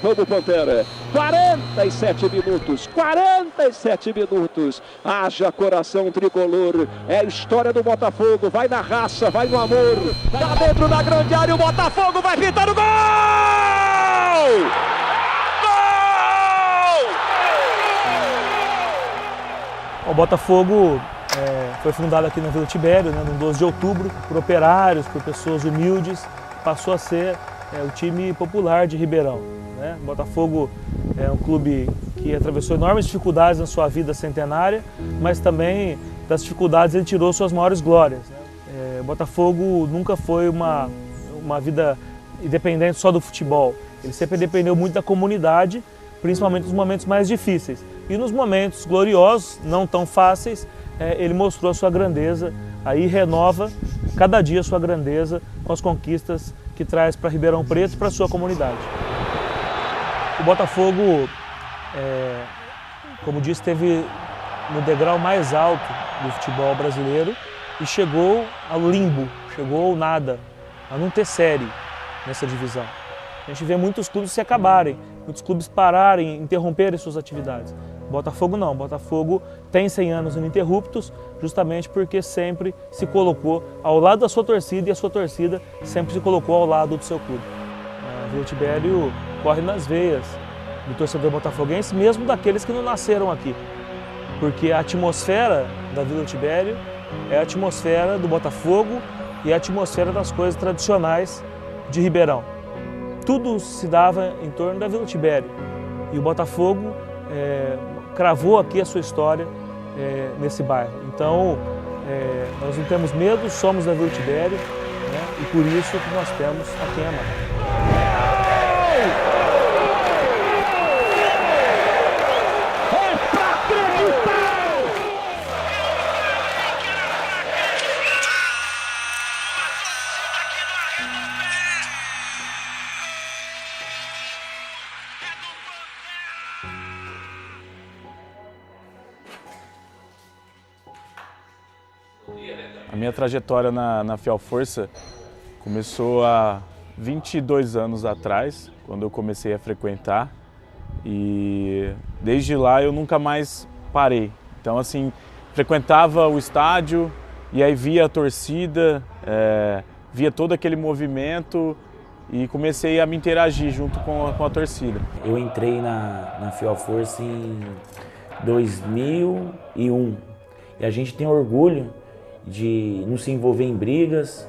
Vamos, Pantera. 47 minutos. 47 minutos. Haja coração tricolor. É a história do Botafogo. Vai na raça, vai no amor. Tá dentro da grande área. O Botafogo vai pintar o gol! O Botafogo foi fundado aqui na Vila Tibério, né, no 12 de outubro, por operários, por pessoas humildes. Passou a ser o time popular de Ribeirão, né? O Botafogo é um clube que atravessou enormes dificuldades na sua vida centenária, mas também das dificuldades ele tirou suas maiores glórias, né? O Botafogo nunca foi uma vida independente só do futebol. Ele sempre dependeu muito da comunidade, principalmente nos momentos mais difíceis. E nos momentos gloriosos, não tão fáceis, ele mostrou a sua grandeza, aí renova cada dia a sua grandeza com as conquistas que traz para Ribeirão Preto e para a sua comunidade. O Botafogo, como disse, esteve no degrau mais alto do futebol brasileiro e chegou ao limbo, chegou ao nada, a não ter série nessa divisão. A gente vê muitos clubes se acabarem, muitos clubes pararem, interromperem suas atividades. O Botafogo não, o Botafogo tem 100 anos ininterruptos, justamente porque sempre se colocou ao lado da sua torcida e a sua torcida sempre se colocou ao lado do seu clube. A Vila Tibério corre nas veias do torcedor botafoguense, mesmo daqueles que não nasceram aqui. Porque a atmosfera da Vila Tibério é a atmosfera do Botafogo e a atmosfera das coisas tradicionais de Ribeirão. Tudo se dava em torno da Vila Tibério e o Botafogo cravou aqui a sua história nesse bairro. Então, nós não temos medo, somos da Vila Tibério, né? E por isso que nós temos a quem amar. A minha trajetória na Fiel Força começou há 22 anos atrás, quando eu comecei a frequentar, e desde lá eu nunca mais parei. Então, assim, frequentava o estádio e aí via a torcida, via todo aquele movimento e comecei a me interagir junto com a torcida. Eu entrei na Fiel Força em 2001 e a gente tem orgulho de não se envolver em brigas,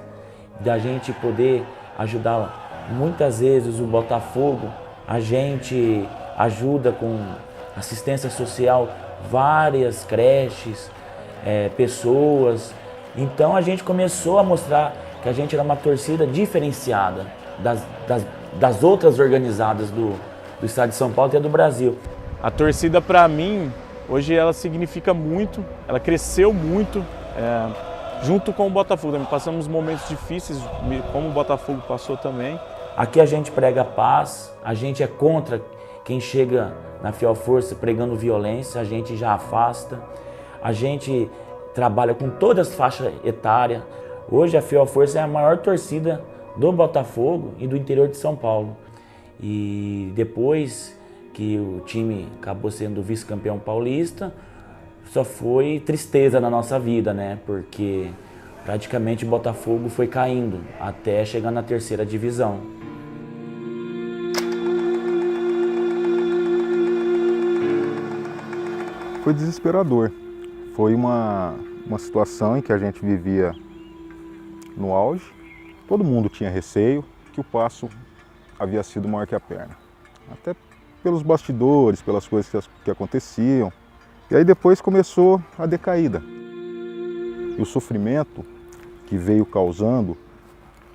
da gente poder ajudar muitas vezes o Botafogo. A gente ajuda com assistência social várias creches, pessoas. Então a gente começou a mostrar que a gente era uma torcida diferenciada das outras organizadas do estado de São Paulo e do Brasil. A torcida, para mim, hoje ela significa muito, ela cresceu muito. Junto com o Botafogo também, passamos momentos difíceis, como o Botafogo passou também. Aqui a gente prega paz, a gente é contra quem chega na Fiel Força pregando violência, a gente já afasta, a gente trabalha com todas as faixas etárias. Hoje a Fiel Força é a maior torcida do Botafogo e do interior de São Paulo. E depois que o time acabou sendo vice-campeão paulista, só foi tristeza na nossa vida, né? Porque praticamente o Botafogo foi caindo até chegar na 3ª divisão. Foi desesperador. Foi uma situação em que a gente vivia no auge. Todo mundo tinha receio que o passo havia sido maior que a perna. Até pelos bastidores, pelas coisas que aconteciam. E aí depois começou a decaída. E o sofrimento que veio causando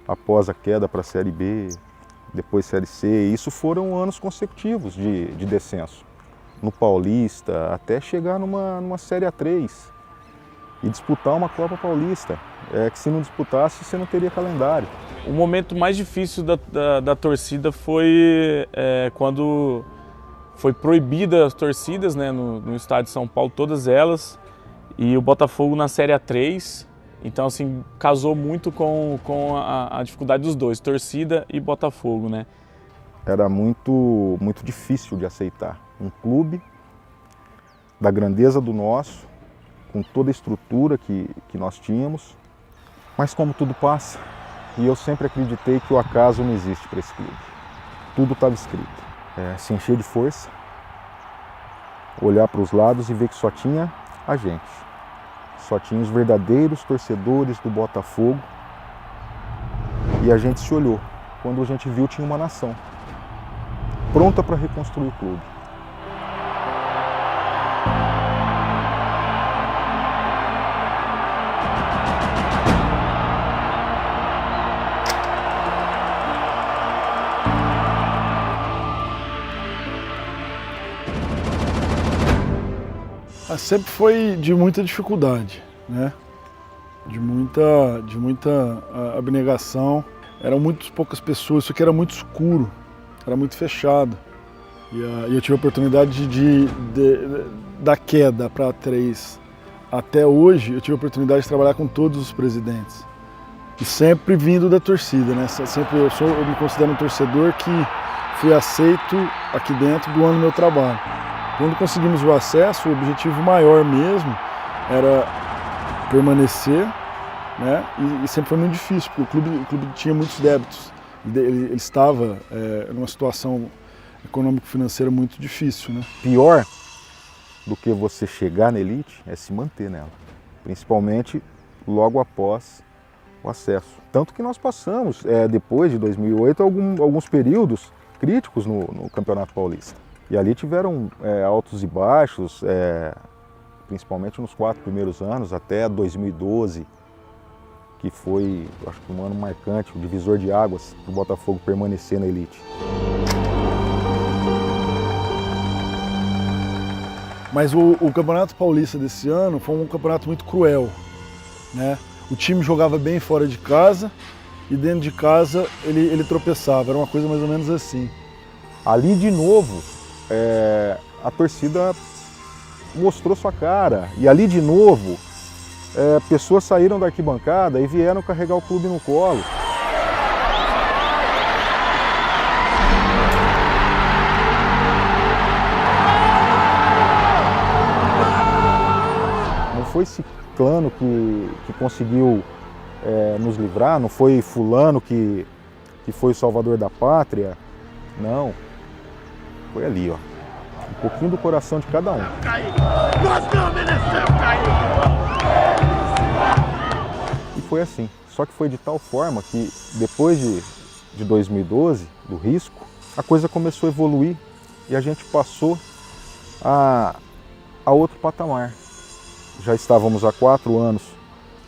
após a queda para a Série B, depois Série C, isso foram anos consecutivos de descenso. No Paulista, até chegar numa Série A3 e disputar uma Copa Paulista. Que se não disputasse, você não teria calendário. O momento mais difícil da torcida foi quando foi proibida as torcidas, né, no estado de São Paulo, todas elas, e o Botafogo na Série A3. Então, assim, casou muito com a dificuldade dos dois, torcida e Botafogo, né? era muito difícil de aceitar. Um clube da grandeza do nosso, com toda a estrutura que nós tínhamos, mas como tudo passa, e eu sempre acreditei que o acaso não existe para esse clube. Tudo estava escrito. Se encher de força, olhar para os lados e ver que só tinha a gente. Só tinha os verdadeiros torcedores do Botafogo. E a gente se olhou. Quando a gente viu, tinha uma nação pronta para reconstruir o clube. Sempre foi de muita dificuldade, né? De muita abnegação. Eram muito poucas pessoas, isso aqui era muito escuro, era muito fechado. E eu tive a oportunidade da queda para 3 até hoje, eu tive a oportunidade de trabalhar com todos os presidentes. E sempre vindo da torcida, né? Sempre eu me considero um torcedor que fui aceito aqui dentro doando meu trabalho. Quando conseguimos o acesso, o objetivo maior mesmo era permanecer, né? E sempre foi muito difícil, porque o clube tinha muitos débitos. Ele estava numa situação econômico-financeira muito difícil, né? Pior do que você chegar na elite é se manter nela, principalmente logo após o acesso. Tanto que nós passamos, depois de 2008, alguns períodos críticos no Campeonato Paulista. E ali tiveram altos e baixos, principalmente nos 4 primeiros anos, até 2012, que foi, acho que um ano marcante, o divisor de águas para o Botafogo permanecer na elite. Mas o Campeonato Paulista desse ano foi um campeonato muito cruel, né? O time jogava bem fora de casa e dentro de casa ele tropeçava, era uma coisa mais ou menos assim. Ali de novo, a torcida mostrou sua cara, e ali de novo pessoas saíram da arquibancada e vieram carregar o clube no colo. Não foi Ciclano que conseguiu nos livrar, não foi fulano que foi o salvador da pátria, não. Foi ali, ó. Um pouquinho do coração de cada um. Nós não merecemos cair! E foi assim. Só que foi de tal forma que depois de 2012, do risco, a coisa começou a evoluir e a gente passou a outro patamar. Já estávamos há 4 anos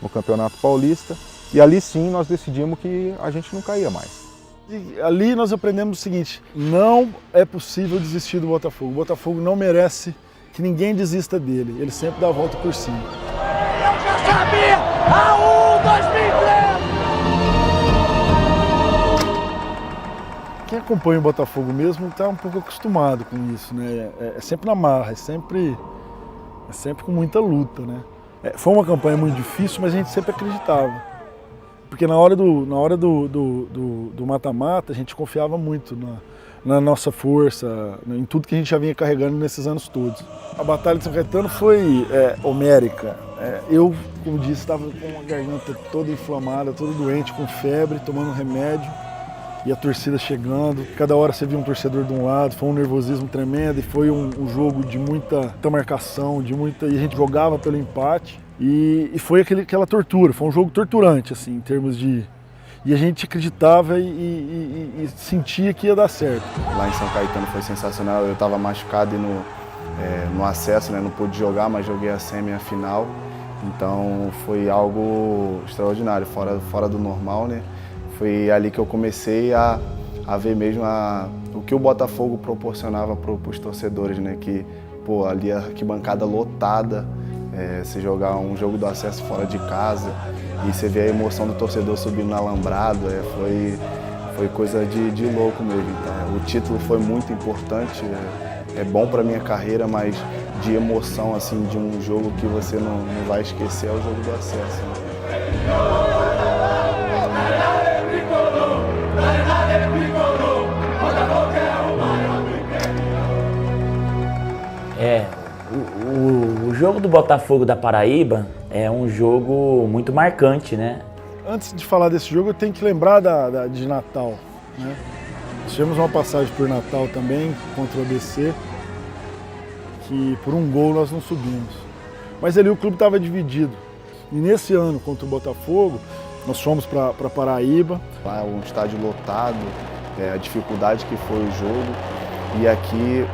no Campeonato Paulista e ali sim nós decidimos que a gente não caía mais. E ali nós aprendemos o seguinte: não é possível desistir do Botafogo. O Botafogo não merece que ninguém desista dele. Ele sempre dá a volta por cima. Eu já sabia! A1 2003! Quem acompanha o Botafogo mesmo está um pouco acostumado com isso, né? É sempre na marra, é sempre com muita luta, né? Foi uma campanha muito difícil, mas a gente sempre acreditava. Porque na hora do mata-mata, a gente confiava muito na nossa força, em tudo que a gente já vinha carregando nesses anos todos. A Batalha de São Caetano foi homérica. Eu, como disse, estava com a garganta toda inflamada, todo doente, com febre, tomando remédio. E a torcida chegando, cada hora você via um torcedor de um lado, foi um nervosismo tremendo e foi um jogo de muita marcação, e a gente jogava pelo empate. E foi aquela tortura, foi um jogo torturante, assim, em termos de... E a gente acreditava e sentia que ia dar certo. Lá em São Caetano foi sensacional, eu estava machucado e no acesso, né? Não pude jogar, mas joguei a semi e a final. Então foi algo extraordinário, fora do normal, né? Foi ali que eu comecei a ver mesmo o que o Botafogo proporcionava para os torcedores, né? Que, pô, ali a arquibancada lotada, você jogar um jogo do acesso fora de casa e você ver a emoção do torcedor subindo no alambrado, foi coisa de louco mesmo. Então, o título foi muito importante, é bom para minha carreira, mas de emoção, assim, de um jogo que você não vai esquecer é o jogo do acesso, né? O jogo do Botafogo da Paraíba é um jogo muito marcante, né? Antes de falar desse jogo, eu tenho que lembrar de Natal, né? Nós tivemos uma passagem por Natal também, contra o ABC, que por um gol nós não subimos. Mas ali o clube estava dividido. E nesse ano, contra o Botafogo, nós fomos para Paraíba. Lá um estádio lotado, a dificuldade que foi o jogo. E aqui,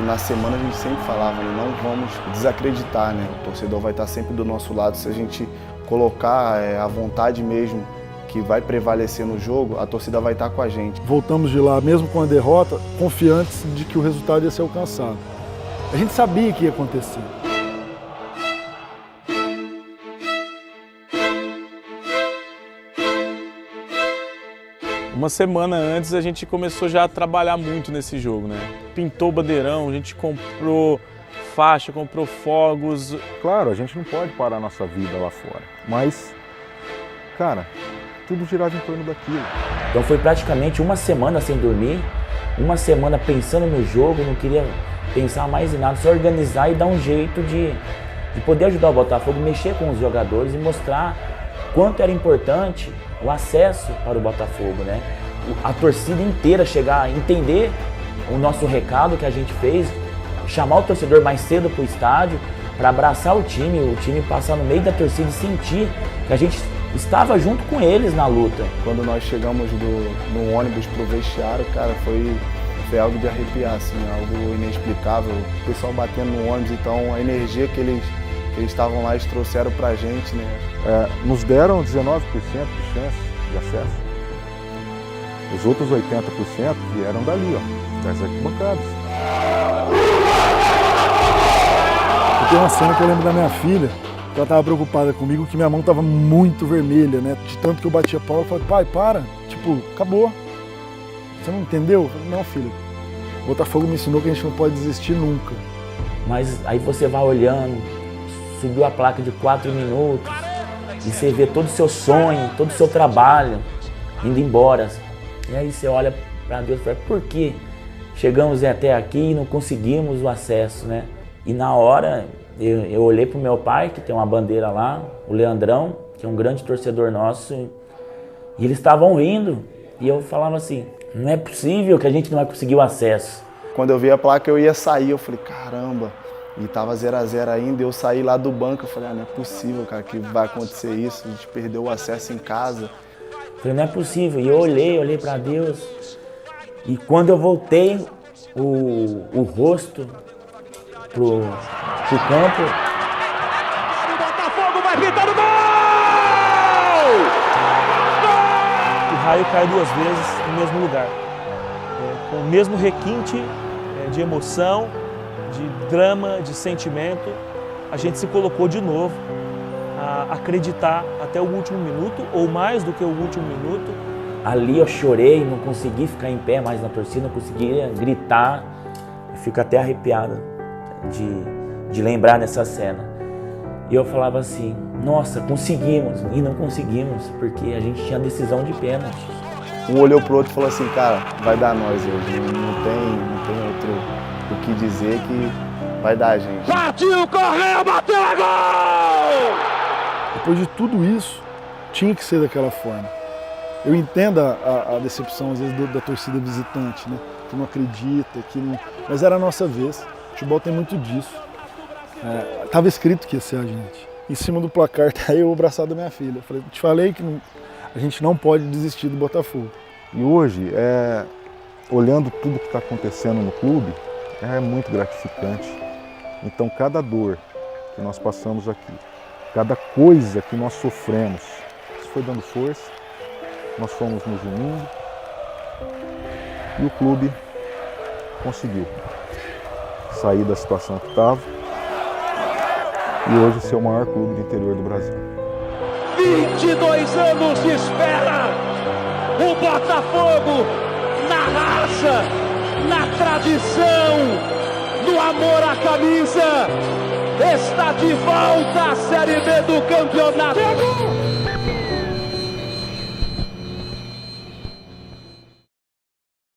na semana, a gente sempre falava, né? Não vamos desacreditar, né? O torcedor vai estar sempre do nosso lado. Se a gente colocar a vontade mesmo que vai prevalecer no jogo, a torcida vai estar com a gente. Voltamos de lá, mesmo com a derrota, confiantes de que o resultado ia ser alcançado. A gente sabia que ia acontecer. Uma semana antes a gente começou já a trabalhar muito nesse jogo, né? Pintou o bandeirão, a gente comprou faixa, comprou fogos. Claro, a gente não pode parar a nossa vida lá fora, mas, cara, tudo girava em torno daquilo. Então foi praticamente uma semana sem dormir, uma semana pensando no jogo, não queria pensar mais em nada, só organizar e dar um jeito de poder ajudar o Botafogo, mexer com os jogadores e mostrar quanto era importante o acesso para o Botafogo, né? A torcida inteira chegar a entender o nosso recado que a gente fez, chamar o torcedor mais cedo para o estádio, para abraçar o time passar no meio da torcida e sentir que a gente estava junto com eles na luta. Quando nós chegamos no ônibus pro vestiário, cara, foi algo de arrepiar, assim, algo inexplicável. O pessoal batendo no ônibus, então a energia que eles estavam lá, eles trouxeram pra gente, né? Nos deram 19% de chance de acesso. Os outros 80% vieram dali, ó, das arquibancadas. Tem uma cena que eu lembro da minha filha, que ela estava preocupada comigo, que minha mão estava muito vermelha, né? De tanto que eu batia pau, eu falei, pai, para, tipo, acabou. Você não entendeu? Eu falei, não, filho, o Botafogo me ensinou que a gente não pode desistir nunca. Mas aí você vai olhando, subiu a placa de 4 minutos, e você vê todo o seu sonho, todo o seu trabalho indo embora. E aí você olha para Deus e fala, por que chegamos até aqui e não conseguimos o acesso, né? E na hora, eu olhei pro meu pai, que tem uma bandeira lá, o Leandrão, que é um grande torcedor nosso, e eles estavam rindo, e eu falava assim, não é possível que a gente não vai conseguir o acesso. Quando eu vi a placa, eu ia sair, eu falei, caramba, e tava 0-0 ainda, eu saí lá do banco, eu falei, não é possível, cara, que vai acontecer isso, a gente perdeu o acesso em casa. Eu falei, não é possível, e eu olhei para Deus, e quando eu voltei, o rosto pro campo. O Botafogo vai pintar o gol! O raio cai 2 vezes no mesmo lugar, com o mesmo requinte de emoção, de drama, de sentimento. A gente se colocou de novo a acreditar até o último minuto, ou mais do que o último minuto. Ali eu chorei, não consegui ficar em pé mais na torcida, não conseguia gritar. Eu fico até arrepiado de lembrar dessa cena. E eu falava assim, nossa, conseguimos, e não conseguimos, porque a gente tinha decisão de pênalti. Um olhou pro outro e falou assim, cara, vai dar nós hoje, não tem outro o que dizer que vai dar a gente. Partiu, correu, bateu, é gol! Depois de tudo isso, tinha que ser daquela forma. Eu entendo a decepção, às vezes, da torcida visitante, né? Que não acredita, mas era a nossa vez. O futebol tem muito disso. Tava escrito que ia ser a gente. Em cima do placar tá eu abraçado da minha filha. Eu falei, te falei que a gente não pode desistir do Botafogo. E hoje, olhando tudo que está acontecendo no clube, é muito gratificante. Então, cada dor que nós passamos aqui, cada coisa que nós sofremos, isso foi dando força, nós fomos nos unindo e o clube conseguiu sair da situação que estava e hoje ser o maior clube do interior do Brasil. 22 anos de espera, o Botafogo na raça, na tradição, no amor à camisa, está de volta à Série B do campeonato.